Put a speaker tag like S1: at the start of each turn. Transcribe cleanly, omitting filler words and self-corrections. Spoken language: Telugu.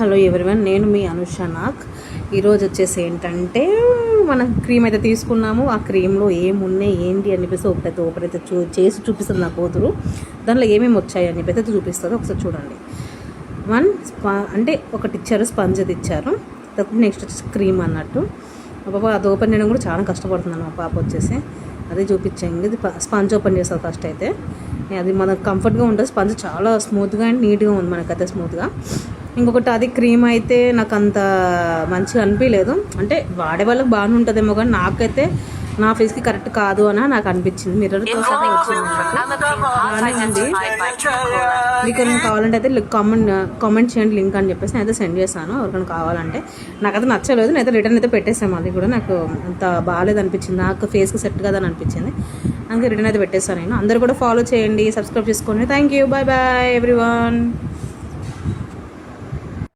S1: హలో ఎవరివన్, నేను మీ అనుష నాగ్. ఈరోజు వచ్చేసి ఏంటంటే మనం క్రీమ్ అయితే తీసుకున్నాము. ఆ క్రీమ్లో ఏమున్నాయి ఏంటి అని చెప్పేసి ఒకటైతే చేసి చూపిస్తుంది నా కూతురు. దాంట్లో ఏమేమి వచ్చాయి అని చెప్పేసి చూపిస్తుంది. ఒకసారి చూడండి. అంటే ఒకటి ఇచ్చారు, స్పంజ్ అది ఇచ్చారు. నెక్స్ట్ వచ్చేసి క్రీమ్ అన్నట్టు. పాప అది ఓపెన్ చేయడం కూడా చాలా కష్టపడుతున్నాను. మా పాప వచ్చేసి అదే చూపించండి. ఇది స్పంజ్ ఓపెన్ చేస్తుంది ఫస్ట్ అయితే. అది మనకు కంఫర్ట్గా ఉంటుంది. స్పంజ్ చాలా స్మూత్గా అండ్ నీట్గా ఉంది మనకైతే స్మూత్గా. ఇంకొకటి అది క్రీమ్ అయితే నాకు అంత మంచిగా అనిపించలేదు. అంటే వాడే వాళ్ళకి బాగానే ఉంటుందేమో, కానీ నాకైతే నా ఫేస్కి కరెక్ట్ కాదు అని నాకు అనిపించింది. మిర్రర్తో సహా వచ్చింది. బాగానే ఉంది. మీకు కావాలంటే అయితే కామెంట్ చేయండి లింక్ అని చెప్పేసి నేనైతే సెండ్ చేశాను ఎవరికైనా కావాలంటే. నాకైతే నచ్చలేదు, నేనైతే రిటర్న్ అయితే పెట్టేసాను. అది కూడా నాకు అంత బాగాలేదు అనిపించింది, నాకు ఫేస్కి సెట్ కాదని అనిపించింది. అందుకే రిటర్న్ అయితే పెట్టేస్తాను నేను. అందరూ కూడా ఫాలో చేయండి, సబ్స్క్రైబ్ చేసుకోండి. Thank you, bye bye everyone.